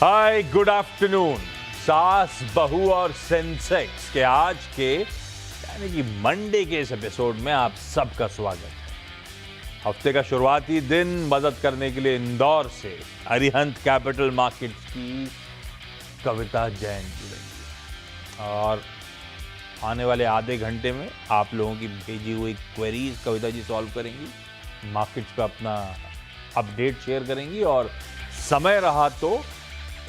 हाय good afternoon. सास बहू और सेंसेक्स के आज के यानी कि मंडे के इस एपिसोड में आप सबका स्वागत है। हफ्ते का शुरुआती दिन मदद करने के लिए इंदौर से अरिहंत कैपिटल मार्केट्स की कविता जैन जुड़ेंगी और आने वाले आधे घंटे में आप लोगों की भेजी हुई क्वेरीज कविता जी सॉल्व करेंगी, मार्केट्स पे अपना अपडेट शेयर करेंगी और समय रहा तो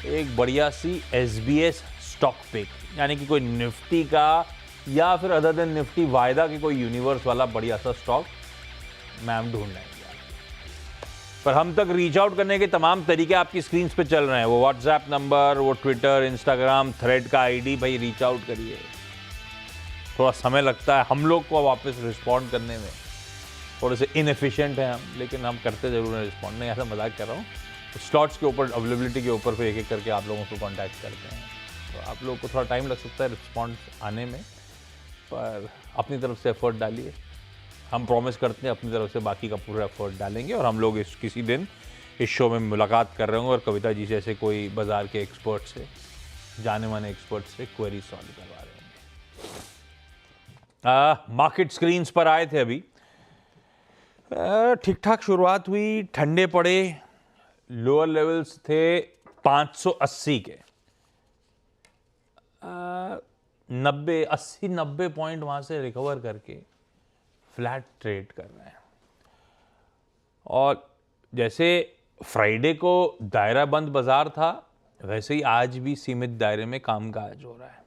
एक बढ़िया सी एसबीएस स्टॉक पिक यानी कि कोई निफ्टी का या फिर अदर देन निफ्टी वायदा के कोई यूनिवर्स वाला बढ़िया सा स्टॉक मैम ढूंढ लेंगे। पर हम तक रीच आउट करने के तमाम तरीके आपकी स्क्रीन पे चल रहे हैं, वो व्हाट्सएप नंबर, वो ट्विटर, इंस्टाग्राम, थ्रेड का आईडी, भाई रीच आउट करिए। थोड़ा समय लगता है हम लोग को वापस रिस्पॉन्ड करने में, थोड़े से इनएफिशिएंट हैं हम, लेकिन हम करते जरूर हैं रिस्पॉन्ड। नहीं, ऐसा मजाक कर रहा हूँ। स्लॉट्स के ऊपर, अवेलेबिलिटी के ऊपर पे एक एक करके आप लोगों को कांटेक्ट करते हैं, तो आप लोगों को थोड़ा टाइम लग सकता है रिस्पॉन्स आने में, पर अपनी तरफ से एफर्ट डालिए। हम प्रॉमिस करते हैं अपनी तरफ से बाकी का पूरा एफर्ट डालेंगे और हम लोग इस किसी दिन इस शो में मुलाकात कर रहे होंगे और कविता जी जैसे कोई बाजार के एक्सपर्ट से, जाने माने एक्सपर्ट से क्वेरी सॉल्व करवा रहे होंगे। मार्केट स्क्रीन्स पर आए थे अभी, ठीक ठाक शुरुआत हुई, ठंडे पड़े, लोअर लेवल्स थे 580 के, 80-90 पॉइंट वहां से रिकवर करके फ्लैट ट्रेड कर रहे हैं। और जैसे फ्राइडे को दायरा बंद बाजार था, वैसे ही आज भी सीमित दायरे में कामकाज हो रहा है।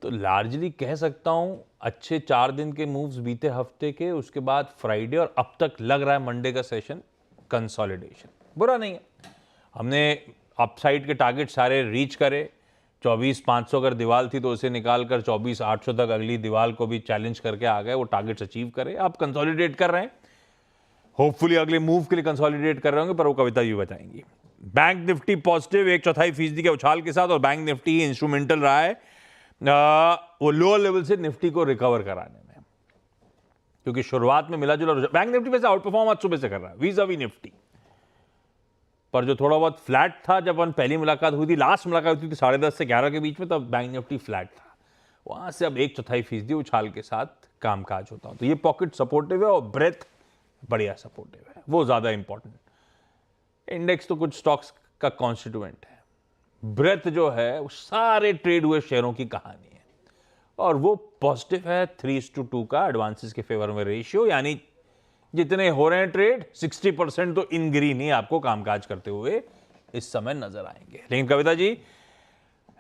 तो लार्जली कह सकता हूं अच्छे 4 दिन के मूव्स बीते हफ्ते के, उसके बाद फ्राइडे और अब तक लग रहा है मंडे का सेशन कंसोलिडेशन। बुरा नहीं है, हमने अपसाइड के टारगेट सारे रीच करे। 24,500 अगर दीवार थी तो उसे निकालकर 24,800 तक अगली दीवार को भी चैलेंज करके आ गए, वो टारगेट्स अचीव करे। आप कंसोलिडेट कर रहे हैं, होपफुली अगले मूव के लिए कंसोलिडेट कर रहे होंगे, पर वो कविता जी बताएंगी। बैंक निफ्टी पॉजिटिव 1/4% के उछाल के साथ, और बैंक निफ्टी इंस्ट्रूमेंटल रहा है वो लोअर लेवल से निफ्टी को रिकवर कराने में, क्योंकि शुरुआत में मिला जुला बैंक निफ्टी वैसे आउट परफॉर्म आज सुबह से कर रहा है वीज़-अवी निफ्टी, पर जो थोड़ा बहुत फ्लैट था जब अपन पहली मुलाकात हुई थी, लास्ट मुलाकात हुई थी 10:30 से 11 के बीच में, तब बैंक निफ्टी फ्लैट था। वहां से अब 1/4% उछाल के साथ कामकाज होता है। तो ये पॉकेट सपोर्टिव है और ब्रेथ बढ़िया सपोर्टिव है, वो ज्यादा इंपॉर्टेंट। इंडेक्स तो कुछ स्टॉक्स का कॉन्स्टिट्यूएंट है, ब्रेथ जो है वो सारे ट्रेड हुए शेयरों की कहानी है, और वो पॉजिटिव है। 3:2 का एडवांसेस के फेवर में रेशियो, यानी जितने हो रहे हैं ट्रेड 60% तो इन ग्रीन ही आपको कामकाज करते हुए इस समय नजर आएंगे। लेकिन कविता जी,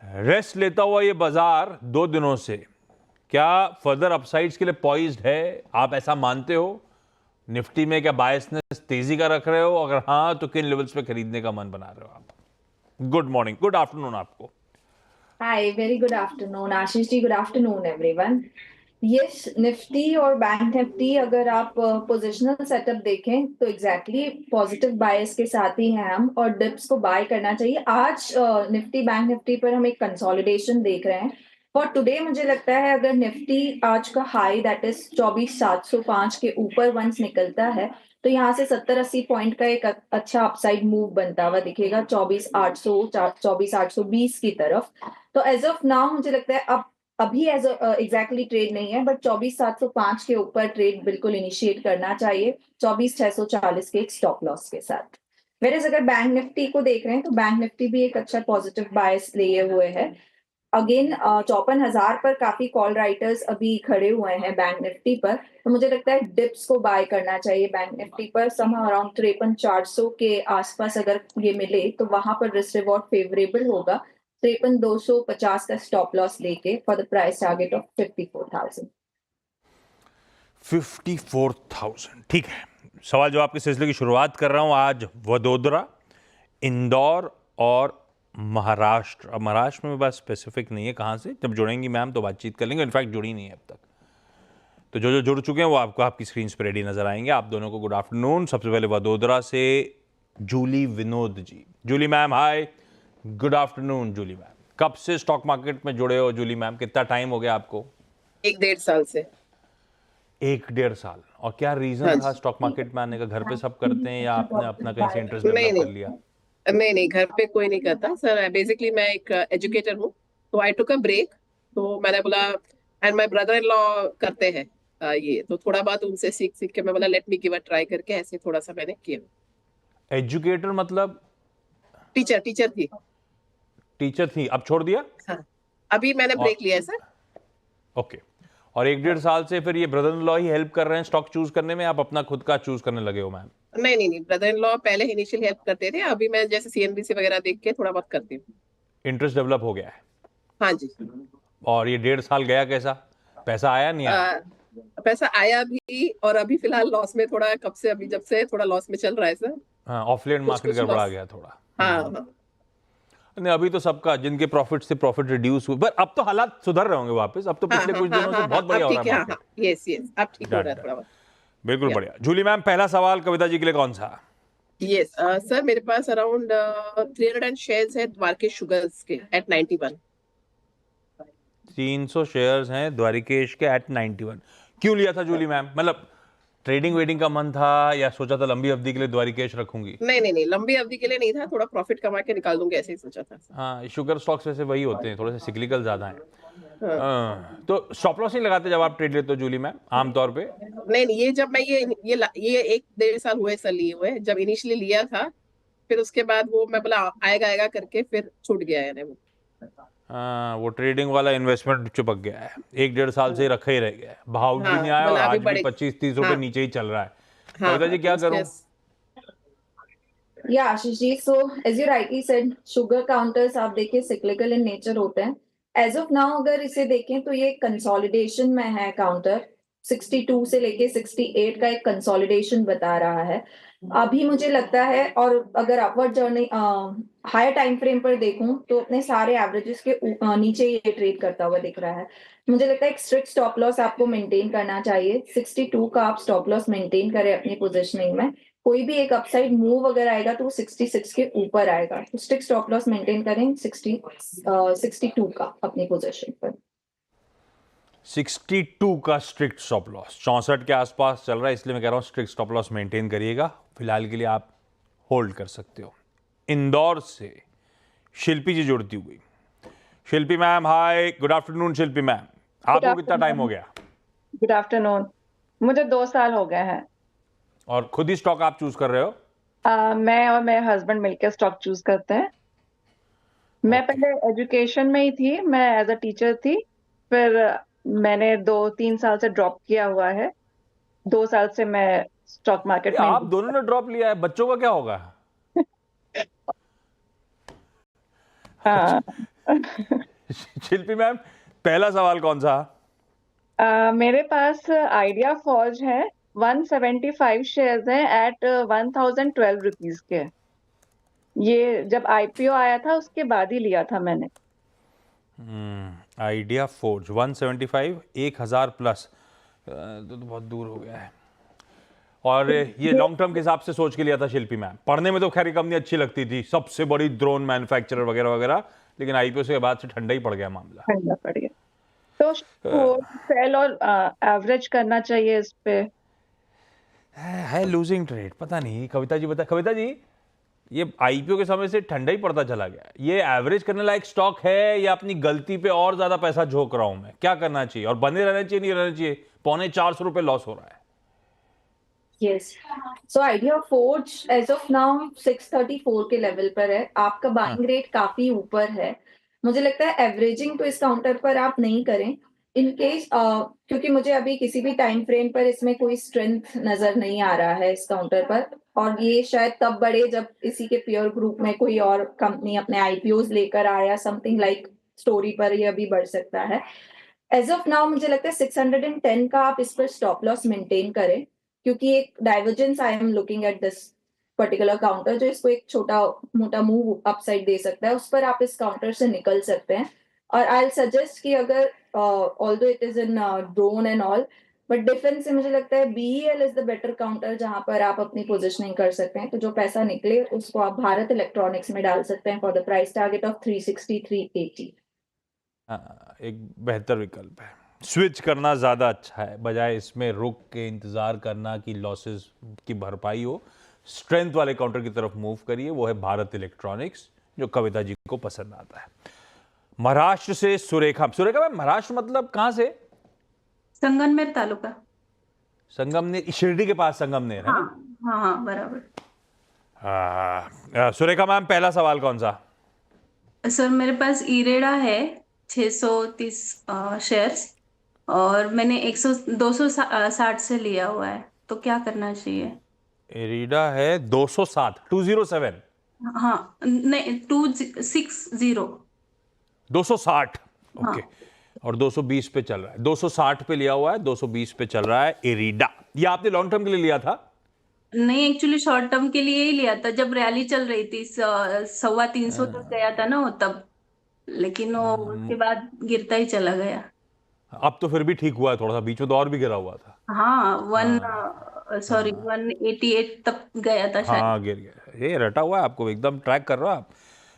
रेस्ट लेता हुआ ये बाजार 2 दिनों से क्या फर्दर अपसाइड्स के लिए पॉइज्ड है? आप ऐसा मानते हो? निफ्टी में क्या बायसनेस तेजी का रख रहे हो? अगर हाँ, तो किन लेवल्स पे खरीदने का मन बना रहे हो आप? गुड मॉर्निंग, गुड आफ्टरनून आपको। Hi, very good afternoon Ashish ji. Good afternoon everyone. Yes, Nifty और बैंक निफ्टी अगर आप पोजिशनल सेटअप देखें तो एग्जैक्टली पॉजिटिव बायस के साथ ही हैं हम, और डिप्स को बाय करना चाहिए। आज निफ्टी बैंक निफ्टी पर हम एक कंसोलिडेशन देख रहे हैं फॉर टुडे। मुझे लगता है अगर निफ्टी आज का हाई दैट इज 24,705 के ऊपर वंस निकलता है तो यहाँ से 70-80 पॉइंट का एक अच्छा अपसाइड मूव बनता हुआ दिखेगा 24,800 24,820 की तरफ। तो एज ऑफ नाउ मुझे लगता है अब अभी एज एग्जैक्टली ट्रेड नहीं है, बट 24,705 के ऊपर ट्रेड बिल्कुल इनिशिएट करना चाहिए 24,640 के एक स्टॉप लॉस के साथ। वेरएज अगर बैंक निफ्टी को देख रहे हैं तो बैंक निफ्टी भी एक अच्छा पॉजिटिव बायस लिए हुए है। अगेन 54,000 पर काफी कॉल राइटर्स अभी खड़े हुए हैं बैंक निफ्टी पर, तो मुझे लगता है डिप्स को बाय करना चाहिए बैंक निफ्टी पर। सम अराउंड 53,400 के आसपास अगर ये मिले तो वहां पर रिस्क रिवॉर्ड फेवरेबल होगा। 53,250 का स्टॉप लॉस लेके for the price target of 54,000। 54,000 ठीक है। सवाल जवाब के सिलसिले की शुरुआत कर रहा हूं आज वडोदरा, इंदौर और महाराष्ट्र। अब महाराष्ट्र में बस स्पेसिफिक नहीं है कहां से, जब जुड़ेंगी मैम तो बातचीत कर लेंगे। इनफैक्ट जुड़ी नहीं है अब तक, तो जो जो जुड़ चुके हैं वो आपको आपकी स्क्रीन पर रेडी नजर आएंगे। आप दोनों को गुड आफ्टरनून। सबसे पहले वडोदरा से Julie Vinod ji. Julie ma'am hi, good afternoon. Julie ma'am, कब से स्टॉक मार्केट में जुड़े हो जूली मैम? कितना टाइम हो गया आपको? 1-1.5 साल से। 1-1.5 साल। और क्या रीजन हाँ था जी। स्टॉक मार्केट में आने का? घर पे सब करते हैं या आपने अपना कहीं से इंटरेस्ट नहीं डेवलप कर नहीं, लिया? नहीं नहीं, घर पे कोई नहीं करता सर। बेसिकली मैं एक एजुकेटर हूँ, तो आई टुक अ ब्रेक। तो मैंने बोला, and my brother in law करते हैं ये, तो थोड़ा बहुत उनसे सीख सीख के मैं बोला let me give a try करके ऐसे थोड़ा सा मैंने किया। एजुकेटर मतलब? टीचर टीचर थी। टीचर थी, अब छोड़ दिया? हाँ, अभी मैंने और ब्रेक लिया है सर। ओके, और 1 1.5 साल से फिर ये brother in law he help कर रहे हैं स्टॉक चूज करने में, आप अपना खुद का चूज करने लगे हो मैम? नहीं नहीं नहीं, ब्रदर इन लॉ पहले इनिशियल हेल्प करते थे, अभी मैं जैसे सीएनबीसी वगैरह देख के थोड़ा बहुत करती हूँ। इंटरेस्ट डेवलप हो गया है? हाँ जी। और ये 1.5 साल गया कैसा? पैसा आया नहीं आया? आ, पैसा आया भी, और अभी फिलहाल लॉस में थोड़ा, कब से, अभी जब से थोड़ा लॉस में चल रहा है सर। हाँ, ऑफलाइन कुछ मार्केट कुछ गड़बड़ा लॉस। गया थोड़ा। हाँ हाँ। नहीं, अभी तो सबका, जिनके प्रॉफिट से प्रॉफिट रिड्यूस हुए, पर अब तो हालात सुधर रहे होंगे वापस, अब तो हाँ पिछले हाँ कुछ हाँ दिनों से हाँ हाँ, बहुत अब बढ़िया हो रहा ठीक है है। हाँ हाँ, मार्केट। यस यस, अब ठीक हो रहा डन है डन, थोड़ा बहुत। बिल्कुल या बढ़िया। जूली मैम, पहला सवाल कविता जी के लिए कौन सा? यस सर, मेरे पास अराउंड 300 शेयर्स है द्वारकेश शुगर्स के एट 91। 300 शेयर्स हैं द्वारिकेश के एट 91। क्यों लिया था जूली मैम? मतलब ट्रेडिंग वेडिंग का मन था, या सोचा था लंबी अवधि के लिए द्वारिकेश रखूंगी? नहीं नहीं नहीं, लंबी अवधि के लिए नहीं था, थोड़ा प्रॉफिट कमा के निकाल दूंगे ऐसे ही सोचा था। हाँ, शुगर स्टॉक्स वैसे वही होते हैं, थोड़े से सिक्लिकल ज्यादा हैं। हाँ। तो स्टॉप लॉस नहीं लगाते जब आप ट्रेड लेते हो जूली मैम आमतौर पे? नहीं नहीं, ये जब मैं ये 1 1.5 साल हुए सर लिए हुए, जब इनिशियली लिया था, फिर उसके बाद वो मैं बोला आएगा आएगा करके फिर छूट गया है वो। हाँ, वो ट्रेडिंग वाला इन्वेस्टमेंट चिपक गया है, 1 1.5 साल से रखा ही रह गया है, भाव भी नहीं हाँ, आया और बोला अभी आज भी बड़े। 25 30 रुपए हाँ नीचे ही चल रहा है। हाँ कविता हाँ, जी तो क्या उसके। करूं? Yeah, Ashish ji, so as you rightly said, sugar counters आप देखिए cyclical in nature होते हैं. As of now अगर इसे देखें तो ये कंसोलिडेशन में है काउंटर. 62 से लेके 68 का एक कंसोलिडेशन बता रहा है. अभी मुझे लगता है, और अगर upward journey higher time frame पर देखूं तो अपने सारे एवरेजेस के नीचे ये ट्रेड करता हुआ दिख रहा है. मुझे लगता है एक स्ट्रिक्ट स्टॉप लॉस आपको मेंटेन करना चाहिए. 62 का आप स्टॉप लॉस मेंटेन करें अपनी पोजिशनिंग में. कोई भी एक अपसाइड मूव अगर आएगा तो 66 के ऊपर आएगा, तो स्ट्रिक्ट स्टॉप लॉस मेंटेन करें 62 का अपनी पोजीशन पर. 62 का स्ट्रिक्ट स्टॉप लॉस 64 के आसपास चल रहा है, इसलिए मैं कह रहा हूं स्ट्रिक्ट स्टॉप लॉस मेंटेन करिएगा। फिलहाल के लिए आप होल्ड कर सकते हो। इंदौर से शिल्पी जी जुड़ती हुई। शिल्पी मैम, हाय, गुड आफ्टरनून शिल्पी मैम। गुड आपको कितना टाइम हो आफ्टरनून। गया? Good afternoon. मुझे 2 साल हो गए हैं। और खुद ही स्टॉक आप चूज कर रहे हो? मैं और मेरे हस्बैंड मिलकर स्टॉक चूज करते हैं। मैं ओके। पहले एजुकेशन में ही थी, मैं एज अ टीचर थी। फिर मैंने 2 3 साल से ड्रॉप किया हुआ है। 2 साल से मैं स्टॉक मार्केट में आप दोनों ने ड्रॉप लिया है, बच्चों का क्या होगा? हाँ। शिल्पी मैम, पहला सवाल कौन सा? मेरे पास आइडिया फॉर्ज है। 175 शेयर्स हैं एट 1012 रुपीज के। ये जब आईपीओ आया था उसके बाद ही लिया था मैंने। आइडिया फोर्ज 175, 1000 प्लस, तो बहुत दूर हो गया है। और ये लॉन्ग टर्म के हिसाब से सोच के लिया था शिल्पी मैम? पढ़ने में तो खैर ये कंपनी अच्छी लगती थी, सबसे बड़ी ड्रोन मैन्युफैक्चरर वगैरह वगैरह, लेकिन आईपीओ से बाद से ठंडा ही पड़ गया मामला। ठंडा पड़ गया तो सेल और एवरेज करना चाहिए इस पे। है लूजिंग ट्रेड, पता नहीं। कविता जी बता, कविता जी, ये आईपीओ के समय से ठंडा ही पड़ता चला गया, ये एवरेज करने लायक स्टॉक है या अपनी गलती पे और ज्यादा पैसा झोंक रहा हूं मैं? क्या करना चाहिए, और बने रहना चाहिए नहीं रहना चाहिए? 450 रुपए लॉस हो रहा है। Yes. So Idea Forge as of now 634 के लेवल पर है. आपका बाइंग रेट काफी ऊपर है. मुझे लगता है एवरेजिंग तो इस काउंटर पर आप नहीं करें इन केस, क्योंकि मुझे अभी किसी भी टाइम फ्रेम पर इसमें कोई स्ट्रेंथ नजर नहीं आ रहा है इस काउंटर पर. और ये शायद तब बढ़े जब इसी के पीयर ग्रुप में कोई और कंपनी अपने आईपीओज लेकर आया, समथिंग लाइक स्टोरी पर ये अभी बढ़ सकता है. एज ऑफ नाउ मुझे लगता है 610 का आप इस पर स्टॉप लॉस मेंटेन करें, क्योंकि एक divergence I am looking at this particular counter जो इसको एक छोटा मोटा मूव अपसाइड दे सकता है, उस पर आप इस काउंटर से निकल सकते हैं. और आई सजेस्ट कि अगर although it is in drone and all, but defence से मुझे लगता है BEL is the better counter जहां पर आप अपनी पोजिशनिंग कर सकते हैं. तो जो पैसा निकले उसको आप भारत इलेक्ट्रॉनिक्स में डाल सकते हैं for the price target of 360 380. हाँ, एक बेहतर विकल्प है। स्विच करना ज़्यादा अच्छा है, बजाय इसमें रुक के इंतज़ार करना कि लॉसेस की भरपाई हो। स्ट्रेंथ वाले काउंटर की तरफ मूव करिए, वो है भारत इलेक्ट्रॉनिक्स, जो कविता जी को पसंद आता है। महाराष्ट्र से सुरेखा। सुरेखा मैम, महाराष्ट्र मतलब कहां से? संगमनेर तालुका। संगमनेर, शिरडी के पास संगमनेर है हाँ ना? हाँ हाँ बराबर। सुरेखा मैम, पहला सवाल कौन सा? सर मेरे पास इरेडा है 630 शेयर्स, और मैंने 260 से लिया हुआ है, तो क्या करना चाहिए? एरिडा है 207, 207, हाँ नहीं 260। 260, हाँ। ओके। और 220 पे चल रहा है, 260 पे लिया हुआ है, 220 पे चल रहा है एरिडा। ये आपने लॉन्ग टर्म के लिए लिया था? नहीं, एक्चुअली शॉर्ट टर्म के लिए ही लिया था, जब रैली चल रही थी 350 तक गया था ना वो तब, लेकिन वो उसके बाद गिरता ही चला गया। अब तो फिर भी ठीक हुआ है थोड़ा सा, बीच में तो और भी गिरा हुआ था। हाँ 188 तक गया था शायद। हाँ गिर गया, ये रटा हुआ है आपको, एकदम ट्रैक कर रहा हो आप।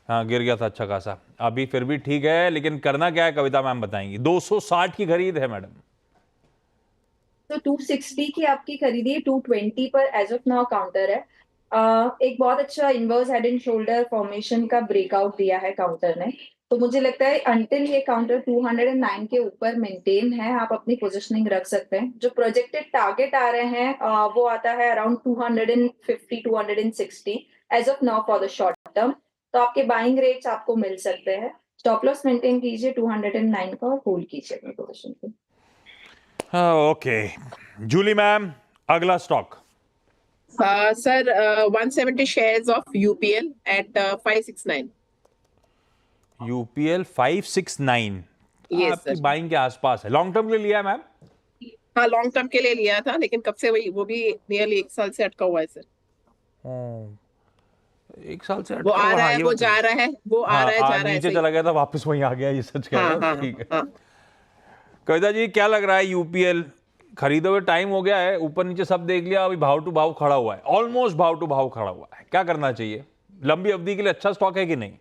हाँ गिर गया था अच्छा खासा, अभी फिर भी ठीक है, लेकिन करना क्या है कविता मैम बताएंगी। 260 की खरीद है मैडम। तो 260 की आपकी खरीदी है, 220 पर एज ऑफ नाउ काउंटर है। एक बहुत अच्छा inverse head and shoulder formation का ब्रेकआउट दिया है काउंटर ने, तो मुझे लगता है अंटिल ये काउंटर 209 के ऊपर मेंटेन है, आप अपनी पोजीशनिंग रख सकते हैं। जो प्रोजेक्टेड टारगेट आ रहे हैं वो आता है around 250 260 as of now for the short term, तो आपके बाइंग रेट्स आपको मिल सकते हैं। स्टॉप लॉस मेंटेन कीजिए 209 का और होल्ड कीजिए अपनी पोजीशन को। ओके जूली मैम, अगला stock. Sir 170 shares of UPL at 569. UPL 569, Yes, आपकी sir. बाइंग के आसपास है। लॉन्ग टर्म के लिए लिया है मैम? हाँ लॉन्ग टर्म के लिए लिया था, लेकिन कब से वो भी नियरली 1 साल से अटका हुआ है सर। एक साल से वो अटका आ हुआ, रहा हाँ, है, ये वो बता- जा रहा है, वो आ हाँ, रहा है, जा रहा है, नीचे ऐसे चला ही। गया था, वापस वहीं आ गया, ये सच कह रहे हाँ हो, हाँ ठीक है। हाँ। कविता जी क्या लग रहा है, यूपीएल खरीदोगे, टाइम हो गया है, ऊपर नीचे सब देख लिया, अभी भाव टू भाव खड़ा हुआ है, ऑलमोस्ट भाव टू भाव खड़ा हुआ है, क्या करना चाहिए? लंबी अवधि के लिए अच्छा स्टॉक है कि नहीं?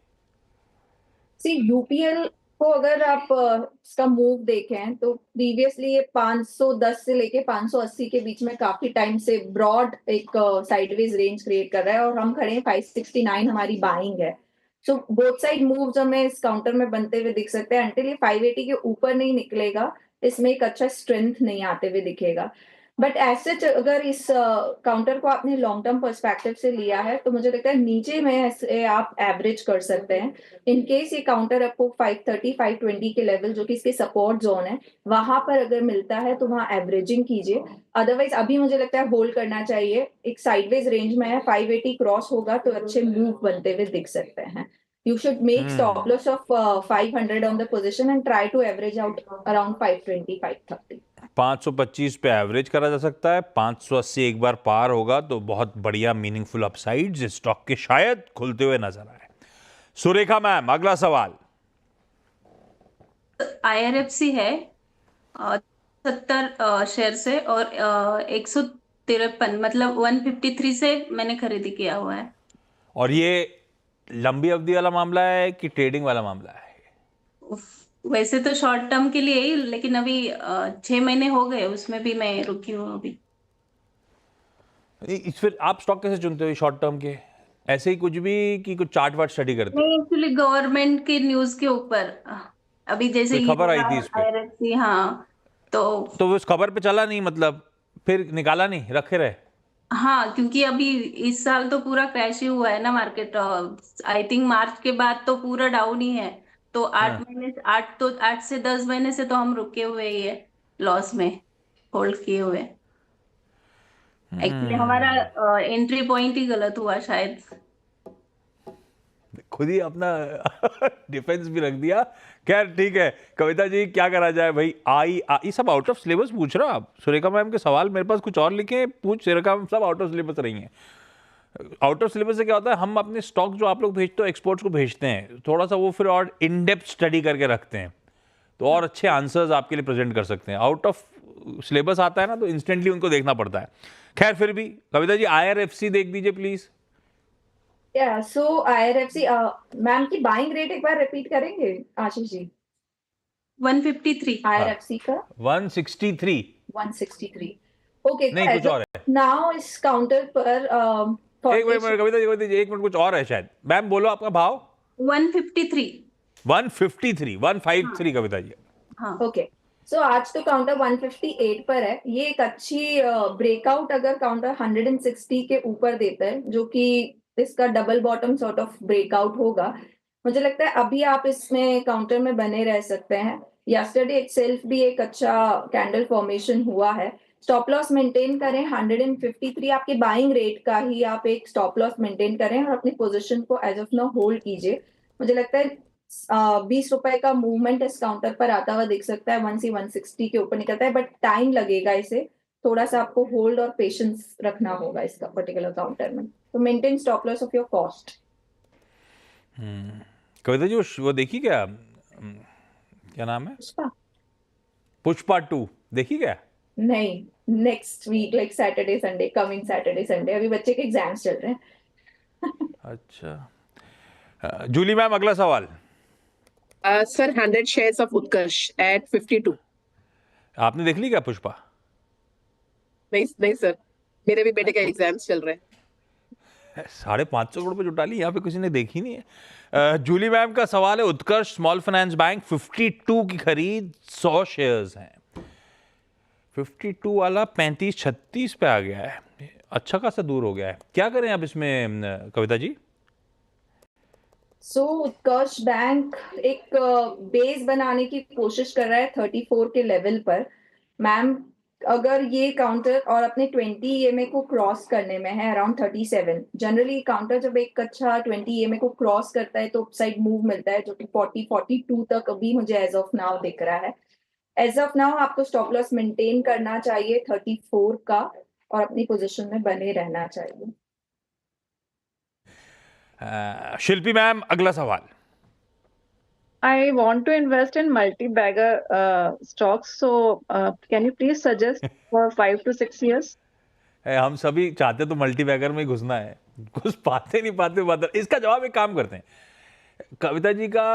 सी यूपीएल को अगर आप इसका मूव देखें तो प्रीवियसली ये 510 से लेके 580 के बीच में काफी टाइम से ब्रॉड एक साइडवेज रेंज क्रिएट कर रहा है, और हम खड़े हैं 569, हमारी बाइंग है। सो बोथ साइड मूव्स हमें इस काउंटर में बनते हुए दिख सकते हैं। अंटिल ये 580 के ऊपर नहीं निकलेगा, इसमें एक अच्छा स्ट्रेंथ नहीं आते हुए दिखेगा। बट एज अगर इस काउंटर को आपने लॉन्ग टर्म पर्सपेक्टिव से लिया है, तो मुझे लगता है नीचे में ऐसे आप एवरेज कर सकते हैं। इन केस ये काउंटर आपको 530 520 के लेवल, जो कि इसके सपोर्ट जोन है, वहां पर अगर मिलता है तो वहां एवरेजिंग कीजिए। अदरवाइज अभी मुझे लगता है होल्ड करना चाहिए, एक साइडवेज रेंज में है, 580 क्रॉस होगा तो अच्छे मूव बनते हुए दिख सकते हैं। You should make stop loss of 500 on the position and try to average out around 520 530. 525 पे एवरेज करा जा सकता है, 580 एक बार पार होगा तो बहुत बढ़िया मीनिंगफुल अपसाइड्स इस स्टॉक के शायद खुलते हुए नजर आए। सुरेखा मैम, अगला सवाल। IRFC है 70 शेयर से, और 153 मतलब 153 से मैंने खरीदी किया हुआ है। और ये लंबी अवधि वाला मामला है कि ट्रेडिंग वाला मामला है? वैसे तो शॉर्ट टर्म के लिए ही, लेकिन अभी 6 महीने हो गए, उसमें भी मैं रुकी हूँ अभी। इस फिर आप स्टॉक कैसे चुनते हो शॉर्ट टर्म के? ऐसे ही कुछ भी कि कुछ चार्ट वार्ट स्टडी करते हो? नहीं, एक्चुअली गवर्नमेंट के न्यूज के ऊपर, अभी जैसे कोई खबर आई थी इस पे? IRFC, हाँ तो वो उस खबर पे चला नहीं, मतलब फिर निकाला नहीं, रखे रहे? हाँ, क्योंकि अभी इस साल तो पूरा क्रैश ही हुआ है ना मार्केट, आई थिंक मार्च के बाद तो पूरा डाउन ही है, तो 8 से 10 महीने से तो हम रुके हुए ही है, लॉस में होल्ड किए हुए। एक्चुअली हमारा एंट्री पॉइंट ही गलत हुआ शायद। खुद ही अपना डिफेंस भी रख दिया। खैर ठीक है कविता जी, क्या करा जाए भाई? ये सब आउट ऑफ सिलेबस पूछ रहे हो आप? सुरेखा मैम के सवाल मेरे पास कुछ और लिखे हैं, सुरेखा मैम सब आउट ऑफ सिलेबस रही हैं। आउट ऑफ सिलेबस से क्या होता है, हम अपने स्टॉक जो आप लोग भेजते हो एक्सपोर्ट्स को भेजते हैं, थोड़ा सा वो फिर और इन डेप्थ स्टडी करके रखते हैं, तो और अच्छे आंसर्स आपके लिए प्रेजेंट कर सकते हैं। आउट ऑफ सिलेबस आता है ना, तो इंस्टेंटली उनको देखना पड़ता है। खैर फिर भी कविता जी IRFC देख दीजिए प्लीज। सो IRFC मैम की बाइंग रेट एक बार रिपीट करेंगे आशीष जी? 153 IRFC का 163 163। ओके, नहीं, कुछ और है। नाउ इस काउंटर पर एक मिनट कविता जी, एक मिनट, कुछ और है शायद। मैम बोलो आपका भाव। 153। 153 कविता जी। हाँ ओके, सो आज तो काउंटर 158 पर है। ये एक अच्छी ब्रेकआउट अगर काउंटर 160 के ऊपर देता है, जो कि इसका double bottom sort of breakout होगा, मुझे लगता है अभी आप इसमें काउंटर में बने रह सकते हैं। यस्टरडे इटसेल्फ भी एक अच्छा कैंडल फॉर्मेशन हुआ है। स्टॉप लॉस मेंटेन करें 153 आपके बाइंग रेट का ही, आप एक स्टॉप लॉस मेंटेन करें और अपनी पोजीशन को एज ऑफ नाउ होल्ड कीजिए। मुझे लगता है 20 रुपए का मूवमेंट इस काउंटर पर आता हुआ दिख सकता है। 160 के ऊपर निकलता है, बट टाइम लगेगा। इसे थोड़ा सा आपको होल्ड और पेशेंस रखना होगा इसका पर्टिकुलर काउंटर में। तो maintain stop loss of your cost. Kavita ji वो देखी क्या, क्या नाम है, पुष्पा 2 देखी क्या? नहीं, next week like Saturday Sunday, coming Saturday Sunday. अभी बच्चे के एग्जाम्स चल रहे हैं। अच्छा जूली मैम, अगला सवाल। Sir 100 shares of Utkarsh at 52। आपने देख ली क्या पुष्पा? नहीं सर, मेरे भी बेटे के एग्जाम्स चल रहे हैं। 550 करोड़ पे जुटा ली, यहाँ पे किसी ने देखी नहीं है। जूली मैम का सवाल है, उत्कर्ष स्मॉल फाइनेंस बैंक 52 की खरीद 100 शेयर्स हैं। 52 वाला 35-36 पे आ गया है, अच्छा खासा दूर हो गया है। क्या करें अब इसमें कविता जी? उत्कर्ष बैंक एक बेस बनाने की कोशिश कर रहा है 34 के लेवल पर। मैम अगर ये काउंटर और अपने 20 EMA को क्रॉस करने में है अराउंड 37, जनरली काउंटर जब एक अच्छा 20 EMA को क्रॉस करता है तो अपसाइड मूव मिलता है, जो कि 42 तक अभी मुझे एज ऑफ नाउ दिख रहा है। एज ऑफ नाउ आपको स्टॉप लॉस मेंटेन करना चाहिए 34 का और अपनी पोजीशन में बने रहना चाहिए। शिल्पी मैम, अगला सवाल। I want to invest in multi-bagger stocks. So, can you please suggest for 5 to 6 years? हम सभी चाहते तो मल्टी बैगर में ही घुसना है, घुस पाते नहीं पाते। इसका जवाब एक काम करते हैं, कविता जी का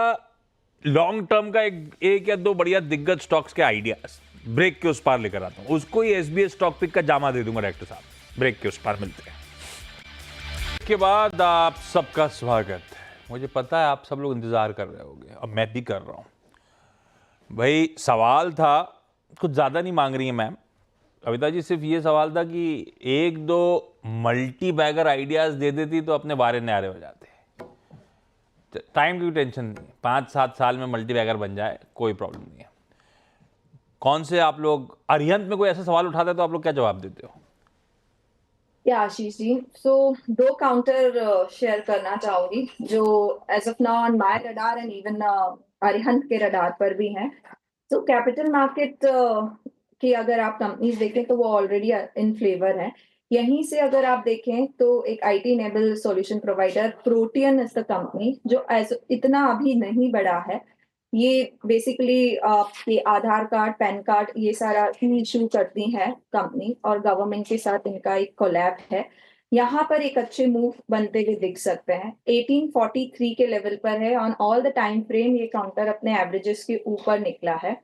लॉन्ग टर्म का एक या दो बढ़िया दिग्गज स्टॉक्स के आइडियाज ब्रेक के उस पार लेकर आता हूं। उसको ही SBI स्टॉक पिक का जामा दे दूंगा डायरेक्टर साहब। ब्रेक के उस पार मिलते हैं। के बाद आप सबका स्वागत। मुझे पता है आप सब लोग इंतजार कर रहे होंगे, अब मैं भी कर रहा हूं। भाई सवाल था, कुछ ज्यादा नहीं मांग रही है मैम कविता जी, सिर्फ ये सवाल था कि एक दो मल्टी बैगर आइडियाज दे देती तो अपने बारे न्यारे हो जाते। टाइम की टेंशन नहीं, 5-7 साल में मल्टी बैगर बन जाए, कोई प्रॉब्लम नहीं है। कौन से आप लोग अरिहंत में कोई ऐसा सवाल उठाते तो आप लोग क्या जवाब देते हो? या आशीष जी, दो काउंटर शेयर करना चाहूंगी जो as of now on my radar and even Arihant के रडार पर भी हैं। तो कैपिटल मार्केट की अगर आप कंपनीज देखें तो वो ऑलरेडी इन फ्लेवर है। यहीं से अगर आप देखें तो एक IT enable solution provider protean is the company, जो इतना अभी नहीं बढ़ा है। ये बेसिकली आपके आधार कार्ड, पैन कार्ड, ये सारा इशू करती है कंपनी और गवर्नमेंट के साथ इनका एक कोलैब है। यहाँ पर एक अच्छे मूव बनते हुए दिख सकते हैं। 1843 के लेवल पर है on all the time frame. ये काउंटर अपने एवरेजेस के ऊपर निकला है।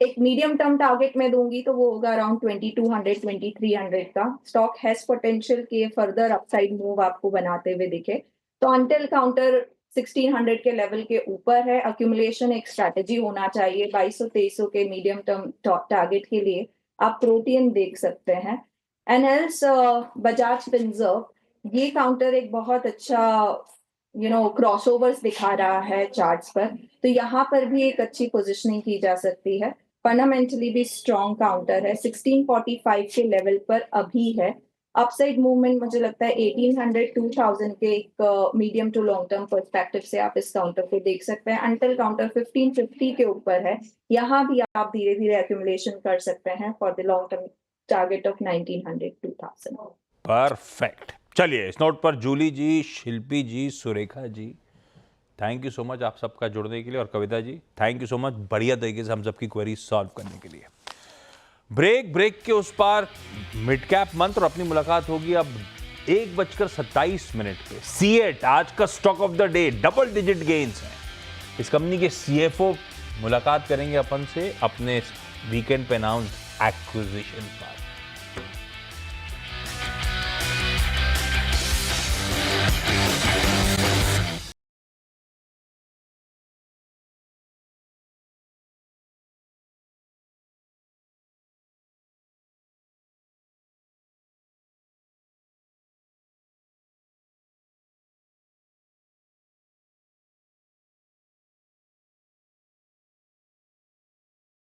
एक मीडियम टर्म टारगेट में दूंगी तो वो होगा अराउंड 2200-2300 का। स्टॉक हैज पोटेंशियल के फर्दर अपसाइड मूव आपको बनाते हुए दिखे। तो अंटिल काउंटर 1600 के लेवल के ऊपर है, अक्यूमुलेशन एक स्ट्रैटेजी होना चाहिए। 2200-2300 के मीडियम टर्म टारगेट के लिए आप प्रोटियन देख सकते हैं। एंड एल्स बजाज फिनसर्व, ये काउंटर एक बहुत अच्छा क्रॉसओवर्स दिखा रहा है चार्ट्स पर, तो यहाँ पर भी एक अच्छी पोजिशनिंग की जा सकती है। फंडामेंटली भी स्ट्रॉन्ग काउंटर है। 1645 के लेवल पर अभी है। अपसाइड मूवमेंट मुझे लगता है 1800-2000 के एक medium to long term perspective से आप इस काउंटर को देख सकते हैं। अंटिल काउंटर 1550 के ऊपर है, यहाँ भी आप धीरे धीरे एक्यूमुलेशन कर सकते हैं for the long term target of 1900-2000। Perfect. चलिए, इस नोट पर जूली जी, शिल्पी जी, Surekha ji, thank you so much आप सबका जुड़ने के लिए, और Kavita ji thank you so much बढ़िया तरीके से हम सबकी क्वेरी सॉल्व करने के लिए। ब्रेक के उस पार मिड कैप मंत्र, अपनी मुलाकात होगी अब 1:27 पे। सीएट आज का stock of the day, double digit gains हैं। इस कंपनी के CFO मुलाकात करेंगे अपन से अपने वीकेंड पे अनाउंस एक्विजिशन पर।